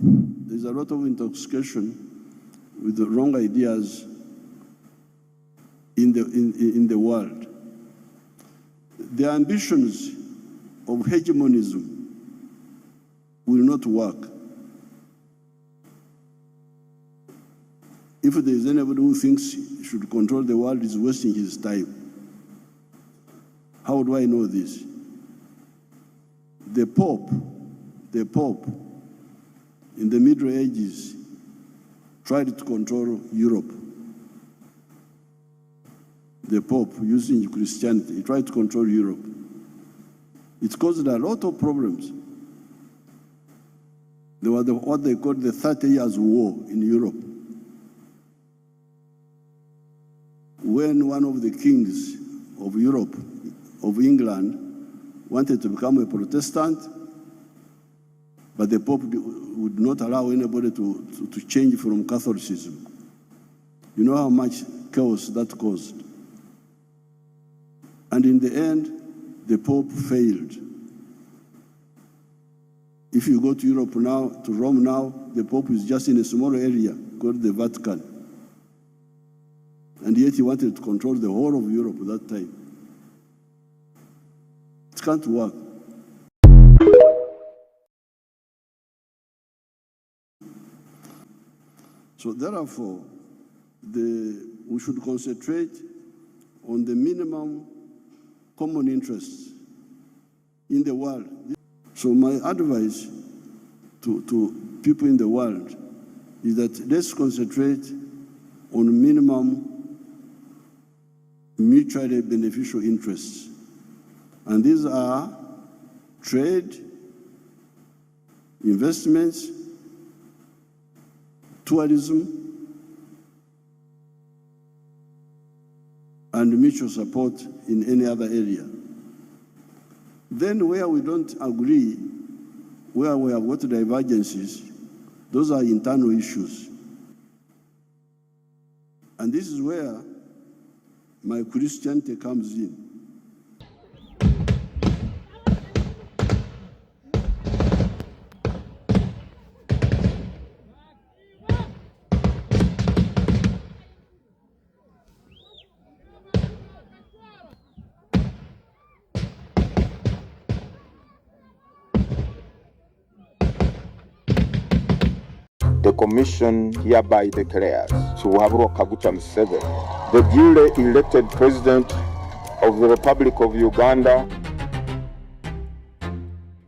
There's a lot of intoxication with the wrong ideas in the world. The ambitions of hegemonism will not work. If there is anybody who thinks he should control the world, is wasting his time. How do I know this? The Pope in the Middle Ages tried to control Europe. The Pope, using Christianity, he tried to control Europe. It caused a lot of problems. There was what they called the 30 Years' War in Europe. When one of the kings of Europe, of England, wanted to become a Protestant, but the Pope would not allow anybody to change from Catholicism. You know how much chaos that caused. And in the end, the Pope failed. If you go to Europe now, to Rome now, the Pope is just in a small area called the Vatican. And yet he wanted to control the whole of Europe at that time. It can't work. So therefore, we should concentrate on the minimum common interests in the world. So my advice to people in the world is that let's concentrate on minimum mutually beneficial interests. And these are trade, investments, tourism, and mutual support in any other area. Then where we don't agree, where we have got divergences, those are internal issues. And this is where my Christianity comes in. The Commission hereby declares Suharuro Kaguta Museveni, the duly elected President of the Republic of Uganda.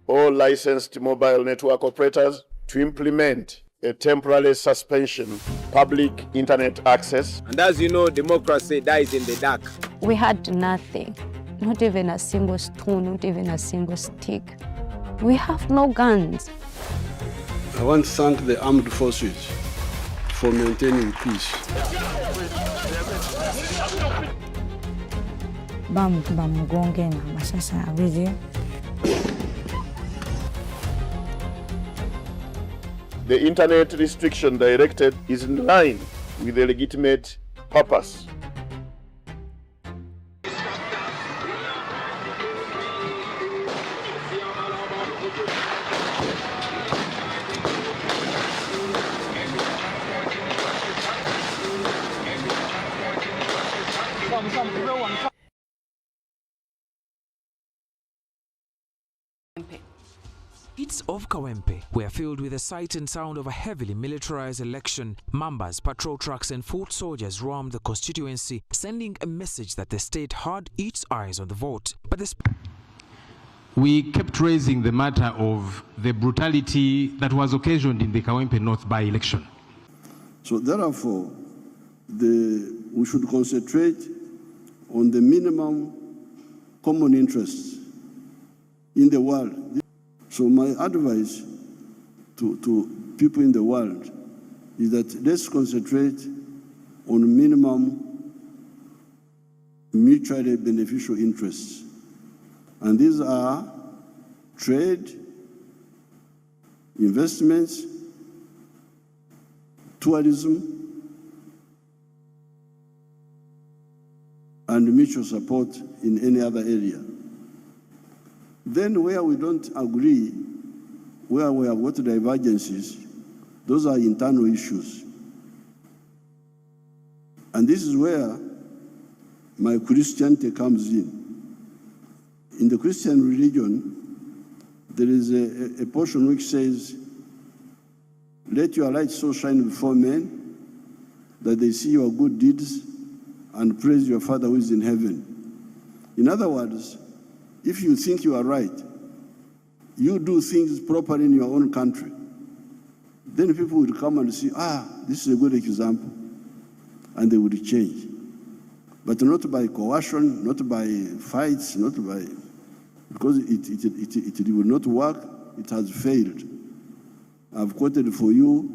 All licensed mobile network operators to implement a temporary suspension public internet access. And as you know, democracy dies in the dark. We had nothing, not even a single stone, not even a single stick. We have no guns. I want to thank the armed forces for maintaining peace. The internet restriction directed is in line with the legitimate purpose. Streets of Kawempe were filled with the sight and sound of a heavily militarized election. Mambas, patrol trucks and foot soldiers roamed the constituency, sending a message that the state had its eyes on the vote. But we kept raising the matter of the brutality that was occasioned in the Kawempe North by-election. So therefore, we should concentrate on the minimum common interests in the world. So my advice to people in the world is that let's concentrate on minimum mutually beneficial interests. And these are trade, investments, tourism, and mutual support in any other area. Then where we don't agree, where we have got divergences, Those are internal issues. And this is where my Christianity comes in. In the Christian religion, there is a portion which says, let your light so shine before men that they see your good deeds and praise your Father who is in heaven. In other words, if you think you are right, you do things properly in your own country, then people would come and see, this is a good example, and they would change. But not by coercion, not by fights, not by, because it will not work, it has failed. I've quoted for you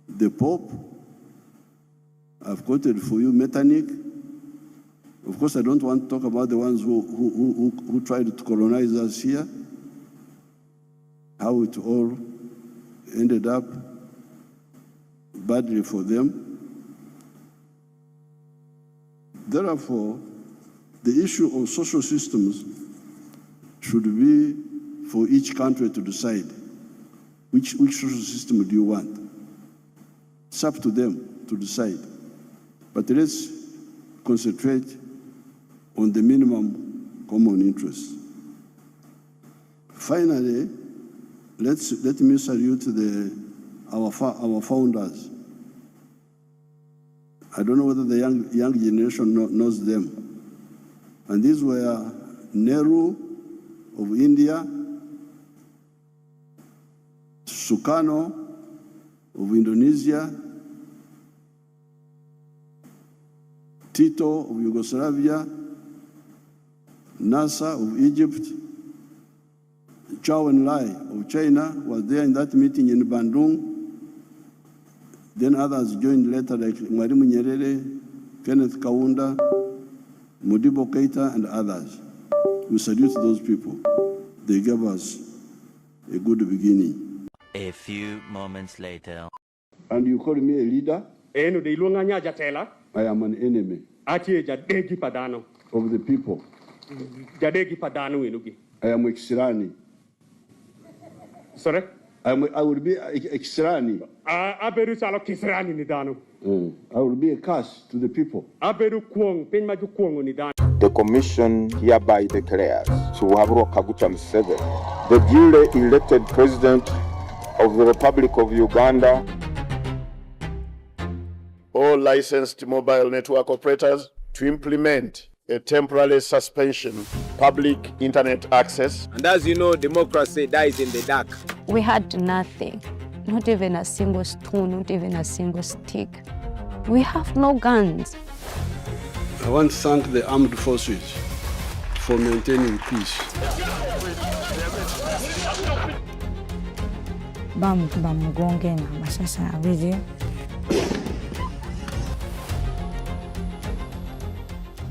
the Pope, I've quoted for you Metternich. Of course, I don't want to talk about the ones who tried to colonize us here, how it all ended up badly for them. Therefore, the issue of social systems should be for each country to decide which social system do you want. It's up to them to decide. But let's concentrate on the minimum common interest. Finally, let me salute our founders. I don't know whether the young generation knows them. And these were Nehru of India, Sukarno of Indonesia, Tito of Yugoslavia, Nasser of Egypt, Zhou Enlai of China was there in that meeting in Bandung. Then others joined later, like Mwalimu Nyerere, Kenneth Kaunda, Modibo Keita, and others. We salute those people. They gave us a good beginning. A few moments later. And you call me a leader? I am an enemy of the people. I am Exirani. Sorry? I will be Exirani. I will be a curse to the people. The Commission hereby declares Suharwa Kaguta Museveni, the duly elected President of the Republic of Uganda. All licensed mobile network operators to implement a temporary suspension public internet access. And as you know, democracy dies in the dark. We had nothing, not even a single stone, not even a single stick. We have no guns. I want to thank the armed forces for maintaining peace.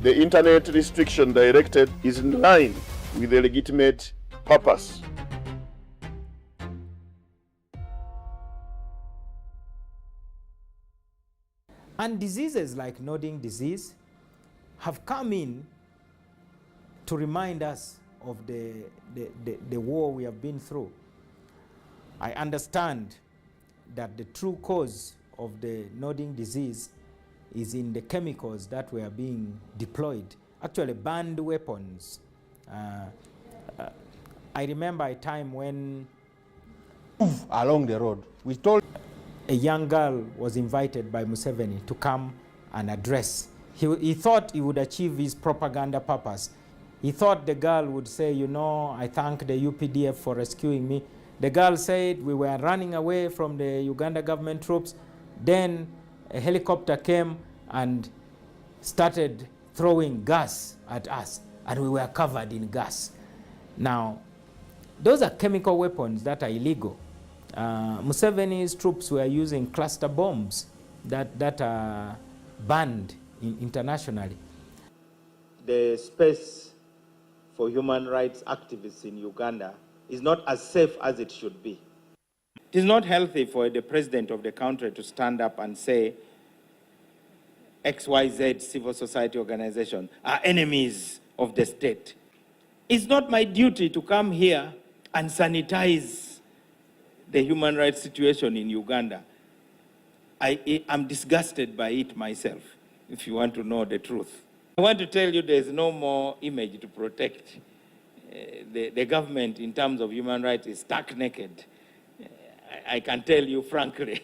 The internet restriction directed is in line with the legitimate purpose. And diseases like nodding disease have come in to remind us of the war we have been through. I understand that the true cause of the nodding disease is in the chemicals that were being deployed, actually banned weapons. I remember a time when along the road, we told a young girl was invited by Museveni to come and address. He thought he would achieve his propaganda purpose. He thought the girl would say, you know, I thank the UPDF for rescuing me. The girl said we were running away from the Uganda government troops. Then a helicopter came and started throwing gas at us, and we were covered in gas. Now, those are chemical weapons that are illegal. Museveni's troops were using cluster bombs that are banned internationally. The space for human rights activists in Uganda is not as safe as it should be. It is not healthy for the president of the country to stand up and say XYZ civil society organization are enemies of the state. It's not my duty to come here and sanitize the human rights situation in Uganda. I'm disgusted by it myself, if you want to know the truth. I want to tell you there's no more image to protect. The government in terms of human rights is stark naked. I can tell you frankly.